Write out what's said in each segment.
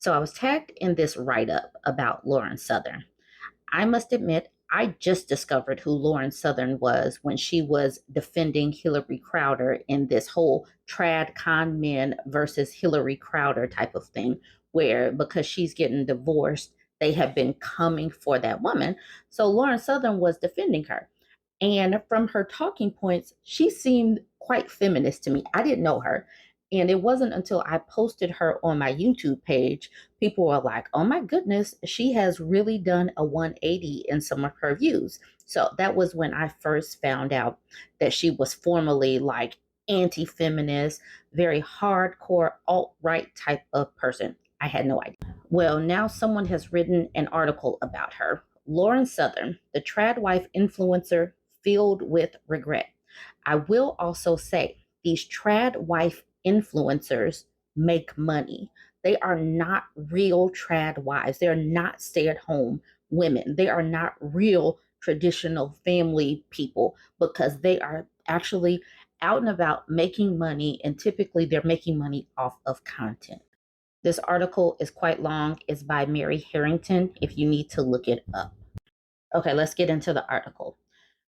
So I was tagged in this write-up about Lauren Southern. I must admit, I just discovered who Lauren Southern was when she was defending Hillary Crowder in this whole trad con men versus Hillary Crowder type of thing, where because she's getting divorced, they have been coming for that woman. So Lauren Southern was defending her. And from her talking points, she seemed quite feminist to me. I didn't know her. And it wasn't until I posted her on my YouTube page, people were like, oh my goodness, she has really done a 180 in some of her views. So that was when I first found out that she was formerly like anti feminist, very hardcore alt right type of person. I had no idea. Well, now someone has written an article about her. Lauren Southern, the trad wife influencer filled with regret. I will also say these trad wife influencers make money. They are not real trad wives. They are not stay at home women. They are not real traditional family people because they are actually out and about making money, and typically they're making money off of content. This article is quite long. It's by Mary Harrington if you need to look it up. Okay, let's get into the article.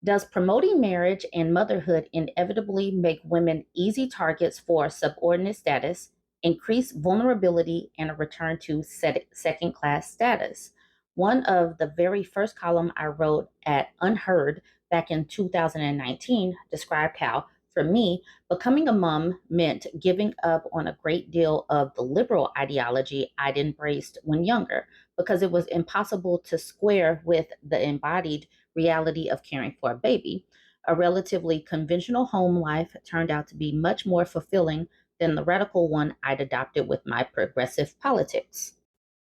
Does promoting marriage and motherhood inevitably make women easy targets for subordinate status, increase vulnerability, and a return to second class status? One of the very first column I wrote at Unheard back in 2019 described how, for me, becoming a mom meant giving up on a great deal of the liberal ideology I'd embraced when younger, because it was impossible to square with the embodied reality of caring for a baby. A relatively conventional home life turned out to be much more fulfilling than the radical one I'd adopted with my progressive politics.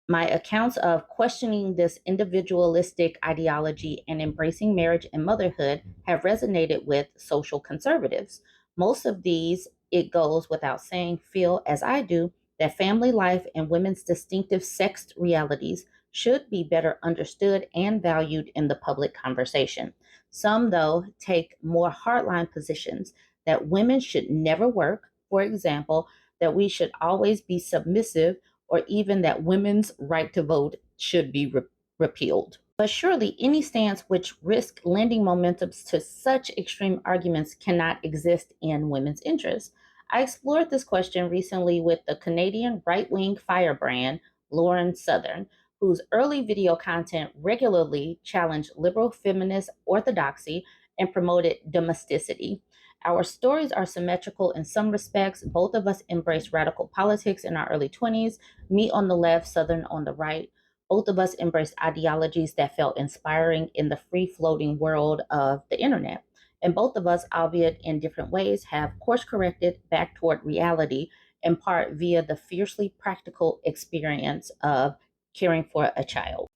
My accounts of questioning this individualistic ideology and embracing marriage and motherhood have resonated with social conservatives. Most of these, it goes without saying, feel, as I do, that family life and women's distinctive sexed realities should be better understood and valued in the public conversation. Some, though, take more hardline positions that women should never work, for example, that we should always be submissive, or even that women's right to vote should be repealed. But surely any stance which risks lending momentum to such extreme arguments cannot exist in women's interests. I explored this question recently with the Canadian right wing firebrand, Lauren Southern, whose early video content regularly challenged liberal feminist orthodoxy and promoted domesticity. Our stories are symmetrical in some respects. Both of us embraced radical politics in our early 20s, me on the left, Southern on the right. Both of us embraced ideologies that felt inspiring in the free floating world of the internet. And both of us, albeit in different ways, have course corrected back toward reality, in part via the fiercely practical experience of caring for a child.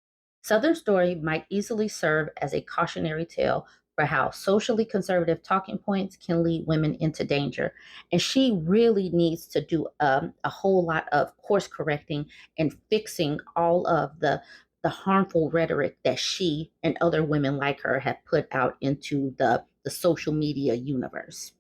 Southern Story might easily serve as a cautionary tale for how socially conservative talking points can lead women into danger. And she really needs to do a whole lot of course correcting and fixing all of the harmful rhetoric that she and other women like her have put out into the social media universe.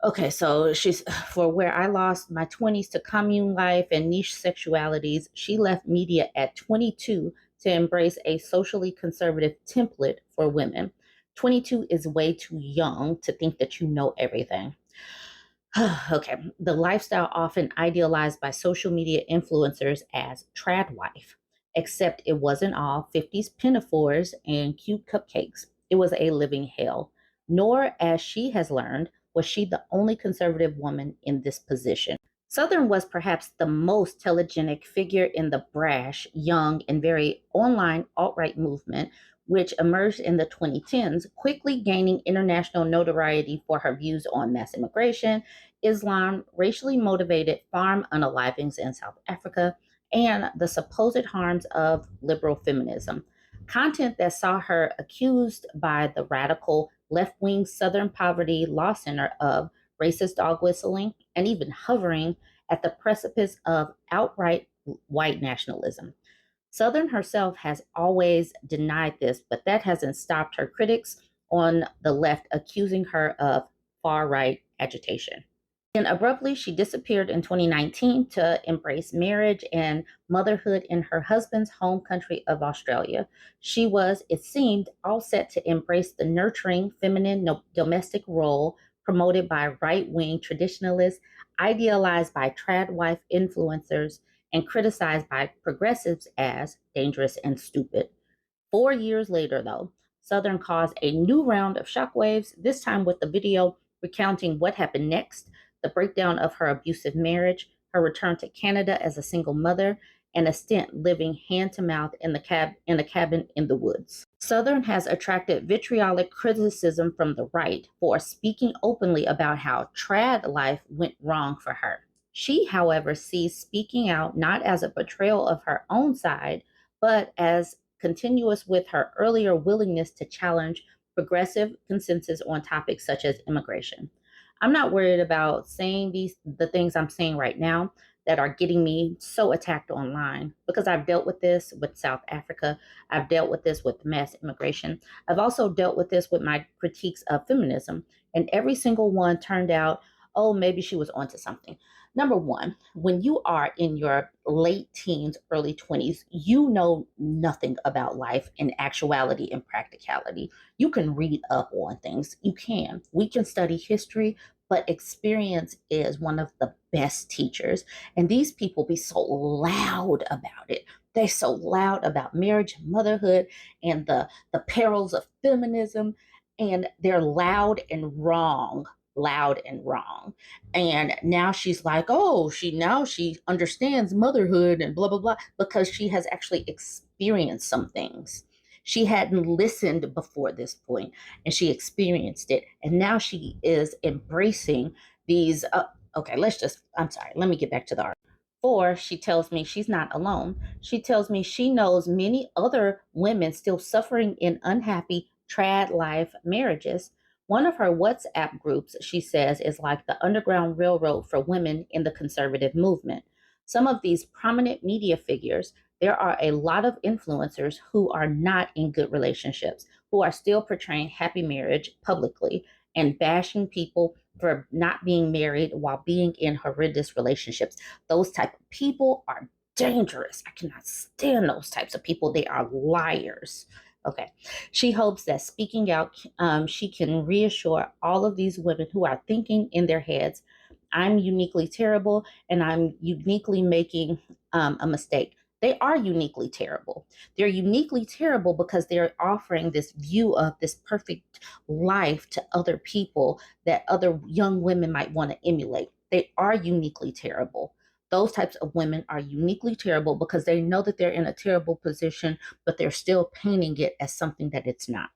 Okay, so she's for where I lost my 20s to commune life and niche sexualities, she left media at 22 to embrace a socially conservative template for women. 22 is way too young to think that you know everything. Okay, the lifestyle often idealized by social media influencers as trad wife, except it wasn't all 50s pinafores and cute cupcakes. It was a living hell. Nor, as she has learned, was she the only conservative woman in this position. Southern was perhaps the most telegenic figure in the brash, young, and very online alt right movement, which emerged in the 2010s, quickly gaining international notoriety for her views on mass immigration, Islam, racially motivated farm unalivings in South Africa, and the supposed harms of liberal feminism. Content that saw her accused by the radical left wing Southern Poverty Law Center of racist dog whistling and even hovering at the precipice of outright white nationalism. Southern herself has always denied this, but that hasn't stopped her critics on the left accusing her of far right agitation. Then abruptly, she disappeared in 2019 to embrace marriage and motherhood in her husband's home country of Australia. She was, it seemed, all set to embrace the nurturing, feminine, domestic role promoted by right wing traditionalists, idealized by trad wife influencers, and criticized by progressives as dangerous and stupid. 4 years later, though, Southern caused a new round of shockwaves, this time with the video recounting what happened next, the breakdown of her abusive marriage, her return to Canada as a single mother, and a stint living hand to mouth in a cabin in the woods. Southern has attracted vitriolic criticism from the right for speaking openly about how trad life went wrong for her. She, however, sees speaking out not as a betrayal of her own side, but as continuous with her earlier willingness to challenge progressive consensus on topics such as immigration. I'm not worried about saying the things I'm saying right now that are getting me so attacked online because I've dealt with this with South Africa. I've dealt with this with mass immigration. I've also dealt with this with my critiques of feminism. And every single one turned out, oh, maybe she was onto something. Number one, when you are in your late teens, early 20s, you know nothing about life in actuality and practicality. You can read up on things. You can. We can study history, but experience is one of the best teachers. And these people be so loud about it. They're so loud about marriage and motherhood and the perils of feminism. And they're loud and wrong. And now she's like, oh, she understands motherhood and blah blah blah because she has actually experienced some things. She hadn't listened before this point and she experienced it. And now she is embracing these. Okay, I'm sorry, let me get back to the art. Or she tells me she's not alone. She tells me she knows many other women still suffering in unhappy trad life marriages. One of her WhatsApp groups, she says, is like the Underground Railroad for women in the conservative movement. Some of these prominent media figures, there are a lot of influencers who are not in good relationships, who are still portraying happy marriage publicly and bashing people for not being married while being in horrendous relationships. Those type of people are dangerous. I cannot stand those types of people. They are liars. Okay. She hopes that speaking out, she can reassure all of these women who are thinking in their heads, I'm uniquely terrible and I'm uniquely making a mistake. They are uniquely terrible. They're uniquely terrible because they're offering this view of this perfect life to other people that other young women might want to emulate. They are uniquely terrible. Those types of women are uniquely terrible because they know that they're in a terrible position, but they're still painting it as something that it's not.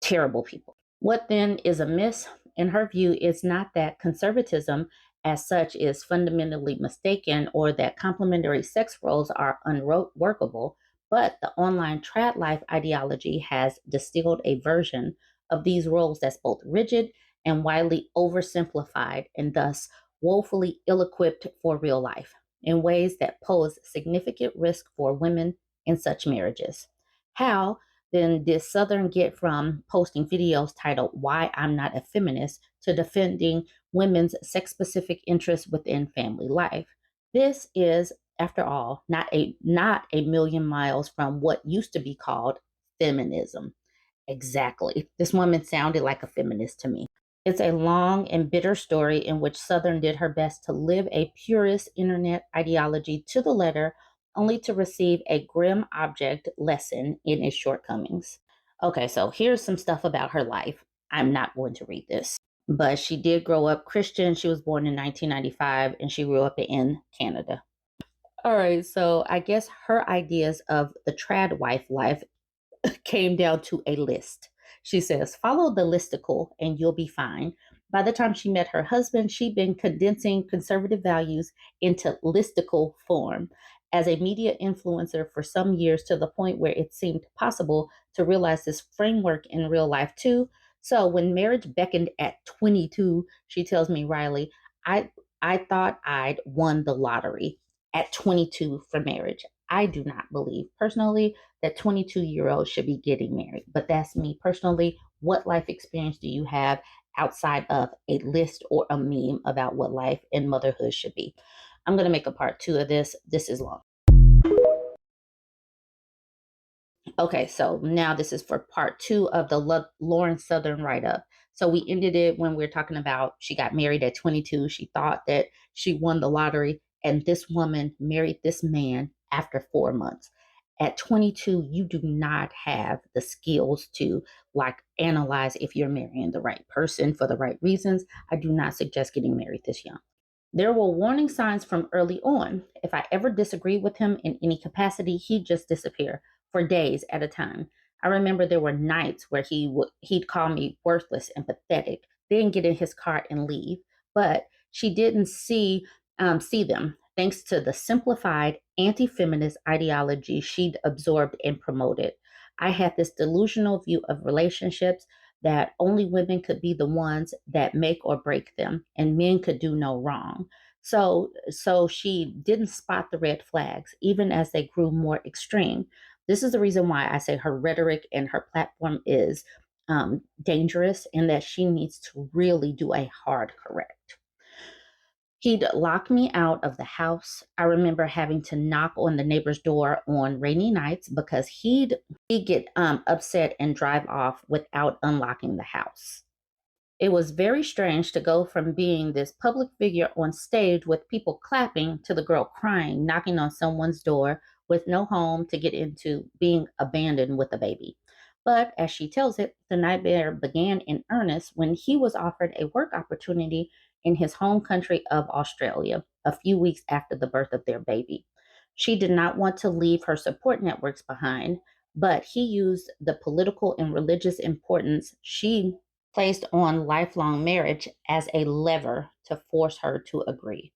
Terrible people. What then is amiss, in her view, is not that conservatism as such is fundamentally mistaken or that complementary sex roles are unworkable, but the online trad life ideology has distilled a version of these roles that's both rigid and widely oversimplified and thus woefully ill equipped for real life in ways that pose significant risk for women in such marriages. How then did Southern get from posting videos titled Why I'm Not a Feminist to defending women's sex specific interests within family life? This is, after all, not a million miles from what used to be called feminism. Exactly. This woman sounded like a feminist to me. It's a long and bitter story in which Southern did her best to live a purist internet ideology to the letter, only to receive a grim object lesson in its shortcomings. Okay, so here's some stuff about her life. I'm not going to read this, but she did grow up Christian. She was born in 1995 and she grew up in Canada. All right, so I guess her ideas of the trad wife life came down to a list. She says, follow the listicle and you'll be fine. By the time she met her husband, she'd been condensing conservative values into listicle form as a media influencer for some years to the point where it seemed possible to realize this framework in real life too. So when marriage beckoned at 22, she tells me, Riley, I I thought I'd won the lottery at 22 for marriage. I do not believe personally that 22-year-olds should be getting married. But that's me personally. What life experience do you have outside of a list or a meme about what life and motherhood should be. I'm going to make a part two of this. This is long. Okay, so now this is for part two of the Lauren Southern write up. So we ended it when we were talking about she got married at 22. She thought that she won the lottery, and this woman married this man after 4 months. At 22, you do not have the skills to like analyze if you're marrying the right person for the right reasons. I do not suggest getting married this young. There were warning signs from early on. If I ever disagreed with him in any capacity, he'd just disappear for days at a time. I remember there were nights where he'd call me worthless and pathetic, then get in his car and leave. But she didn't see them thanks to the simplified anti-feminist ideology she'd absorbed and promoted. I had this delusional view of relationships that only women could be the ones that make or break them and men could do no wrong. So she didn't spot the red flags even as they grew more extreme. This is the reason why I say her rhetoric and her platform is dangerous and that she needs to really do a hard correct. He'd lock me out of the house. I remember having to knock on the neighbor's door on rainy nights because he'd get upset and drive off without unlocking the house. It was very strange to go from being this public figure on stage with people clapping to the girl crying, knocking on someone's door with no home to get into, being abandoned with a baby. But as she tells it, the nightmare began in earnest when he was offered a work opportunity in his home country of Australia a few weeks after the birth of their baby. She did not want to leave her support networks behind, but he used the political and religious importance she placed on lifelong marriage as a lever to force her to agree.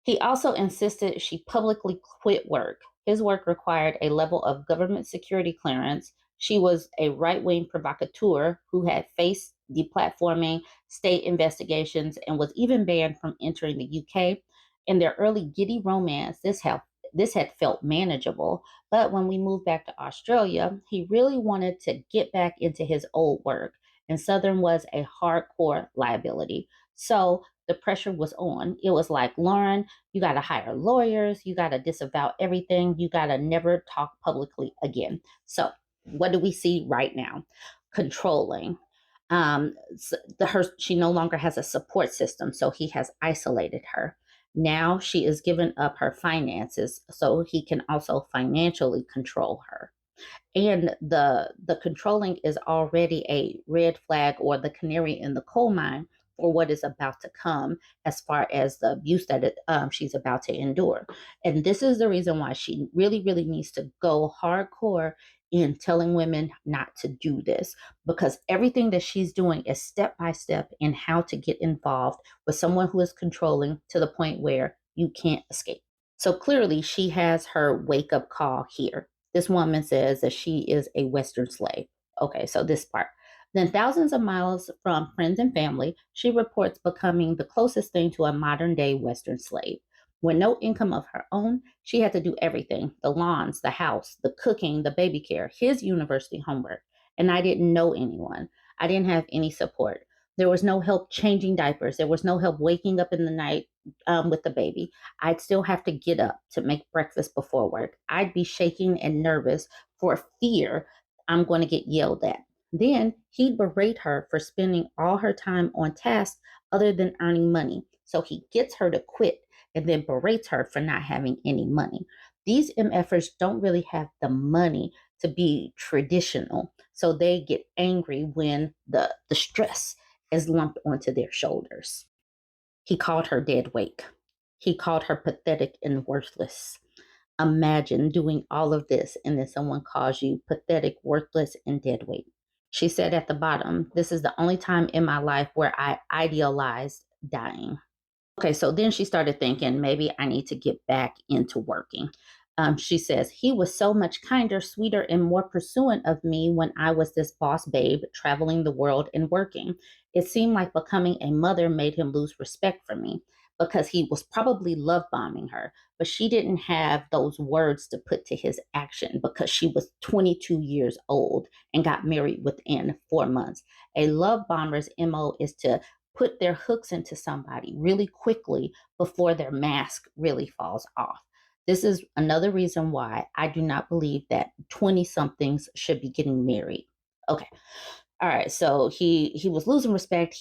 He also insisted she publicly quit work. His work required a level of government security clearance. She was a right wing provocateur who had faced deplatforming, state investigations, and was even banned from entering the UK. In their early giddy romance, this had felt manageable. But when we moved back to Australia, he really wanted to get back into his old work, and Southern was a hardcore liability. So the pressure was on. It was like, Lauren, you got to hire lawyers. You got to disavow everything. You got to never talk publicly again. So, what do we see right now? Controlling. She no longer has a support system, so he has isolated her. Now she is giving up her finances, so he can also financially control her. And the controlling is already a red flag or the canary in the coal mine for what is about to come as far as the abuse that she's about to endure. And this is the reason why she really, really needs to go hardcore in telling women not to do this, because everything that she's doing is step by step in how to get involved with someone who is controlling to the point where you can't escape. So clearly she has her wake up call here. This woman says that she is a Western slave. Okay, so this part. Then, thousands of miles from friends and family, she reports becoming the closest thing to a modern day Western slave. With no income of her own, she had to do everything: the lawns, the house, the cooking, the baby care, his university homework. And I didn't know anyone. I didn't have any support. There was no help changing diapers. There was no help waking up in the night with the baby. I'd still have to get up to make breakfast before work. I'd be shaking and nervous for fear I'm going to get yelled at. Then he'd berate her for spending all her time on tasks other than earning money. So he gets her to quit and then berates her for not having any money. These MFers don't really have the money to be traditional. So they get angry when the stress is lumped onto their shoulders. He called her dead weight. He called her pathetic and worthless. Imagine doing all of this and then someone calls you pathetic, worthless, and dead weight. She said at the bottom, this is the only time in my life where I idealized dying. Okay, so then she started thinking, maybe I need to get back into working. She says, he was so much kinder, sweeter, and more pursuant of me when I was this boss babe traveling the world and working. It seemed like becoming a mother made him lose respect for me. because he was probably love bombing her, but she didn't have those words to put to his action because she was 22 years old and got married within 4 months. A love bomber's MO is to put their hooks into somebody really quickly before their mask really falls off. This is another reason why I do not believe that 20 somethings should be getting married. Okay. All right, so he was losing respect.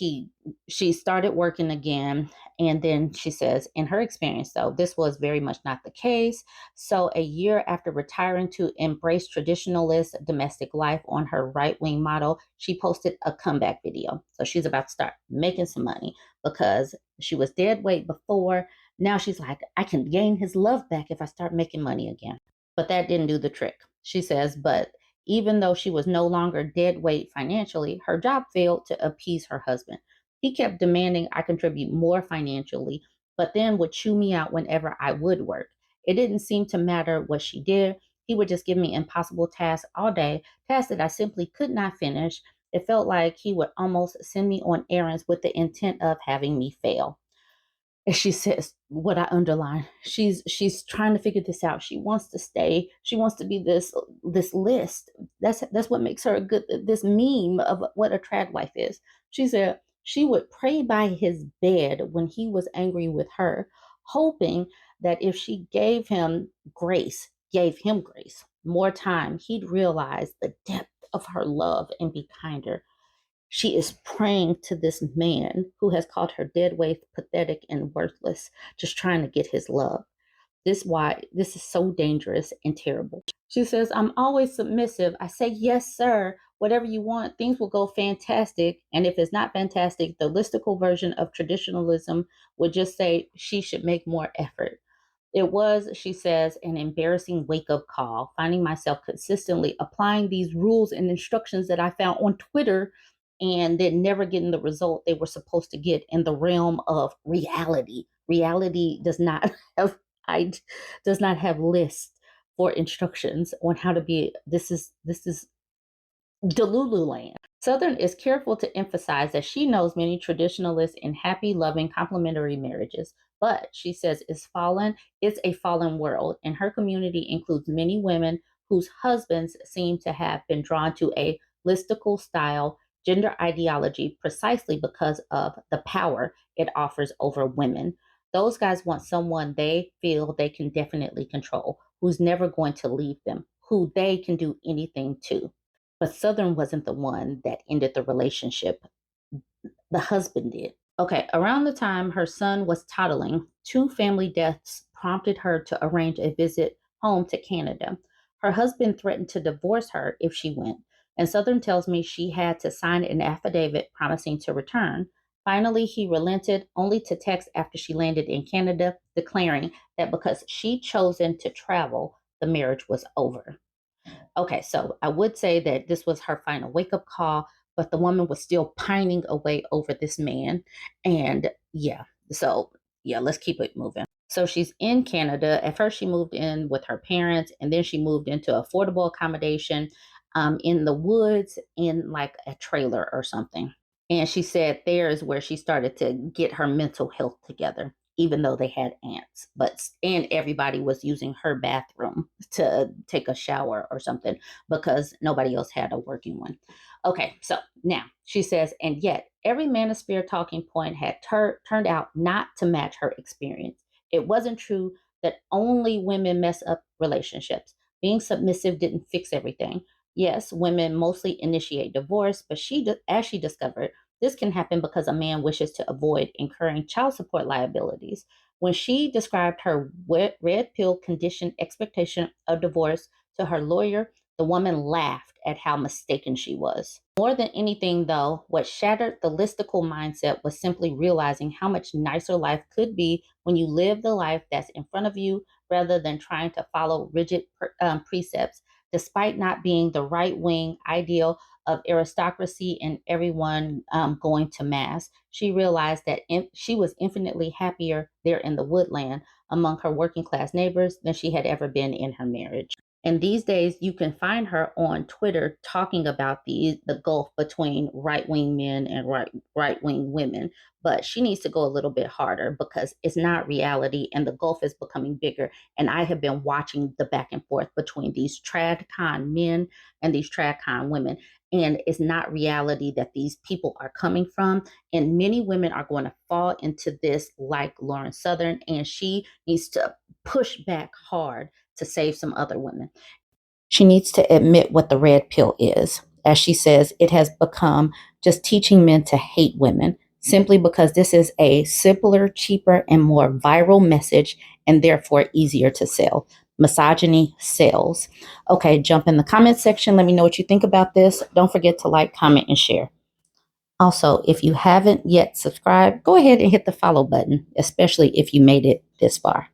She started working again, and then she says, in her experience, though, this was very much not the case. So a year after retiring to embrace traditionalist domestic life on her right wing model, she posted a comeback video. So she's about to start making some money because she was dead weight before. Now she's like, I can gain his love back if I start making money again. But that didn't do the trick. She says, but even though she was no longer dead weight financially, her job failed to appease her husband. He kept demanding I contribute more financially, but then would chew me out whenever I would work. It didn't seem to matter what she did. He would just give me impossible tasks all day, tasks that I simply could not finish. It felt like he would almost send me on errands with the intent of having me fail. And she says what I underline. She's trying to figure this out. She wants to stay. She wants to be this list. That's what makes her a good, this meme of what a trad wife is. She said she would pray by his bed when he was angry with her, hoping that if she gave him grace, more time, he'd realize the depth of her love and be kinder. She is praying to this man who has called her dead weight, pathetic, and worthless, just trying to get his love. This is so dangerous and terrible. She says, I'm always submissive. I say, yes, sir. Whatever you want, things will go fantastic. And if it's not fantastic, the listicle version of traditionalism would just say she should make more effort. It was, she says, an embarrassing wake up call, finding myself consistently applying these rules and instructions that I found on Twitter and then never getting the result they were supposed to get in the realm of reality. Reality does not have I does not have lists for instructions on how to be. This is Delulu land. Southern is careful to emphasize that she knows many traditionalists in happy, loving, complementary marriages, but she says it's a fallen world, and her community includes many women whose husbands seem to have been drawn to a listicle style gender ideology precisely because of the power it offers over women. Those guys want someone they feel they can definitely control, who's never going to leave them, who they can do anything to. But Southern wasn't the one that ended the relationship. The husband did. Okay, around the time her son was toddling, two family deaths prompted her to arrange a visit home to Canada. Her husband threatened to divorce her if she went, and Southern tells me she had to sign an affidavit promising to return. Finally, he relented, only to text after she landed in Canada, declaring that because she'd chosen to travel, the marriage was over. Okay, so I would say that this was her final wake up call, but the woman was still pining away over this man. And so let's keep it moving. So she's in Canada. At first, she moved in with her parents, and then she moved into affordable accommodation in the woods in like a trailer or something. And she said there is where she started to get her mental health together, even though they had ants. And everybody was using her bathroom to take a shower or something because nobody else had a working one. Okay, so now she says, and yet every manosphere talking point had turned out not to match her experience. It wasn't true that only women mess up relationships. Being submissive didn't fix everything. Yes, women mostly initiate divorce, but as she discovered, this can happen because a man wishes to avoid incurring child support liabilities. When she described her red pill conditioned expectation of divorce to her lawyer, the woman laughed at how mistaken she was. More than anything, though, what shattered the listicle mindset was simply realizing how much nicer life could be when you live the life that's in front of you rather than trying to follow rigid precepts, despite not being the right wing ideal of aristocracy and everyone going to mass. She realized that she was infinitely happier there in the woodland among her working class neighbors than she had ever been in her marriage. And these days, you can find her on Twitter talking about the gulf between right wing men and right wing women. But she needs to go a little bit harder because it's not reality, and the gulf is becoming bigger. And I have been watching the back and forth between these trad con men and these trad con women. And it's not reality that these people are coming from. And many women are going to fall into this, like Lauren Southern, and she needs to push back hard to save some other women. She needs to admit what the red pill is. As she says, it has become just teaching men to hate women simply because this is a simpler, cheaper, and more viral message and therefore easier to sell. Misogyny sells. Okay, jump in the comment section. Let me know what you think about this. Don't forget to like, comment, and share. Also, if you haven't yet subscribed, go ahead and hit the follow button, especially if you made it this far.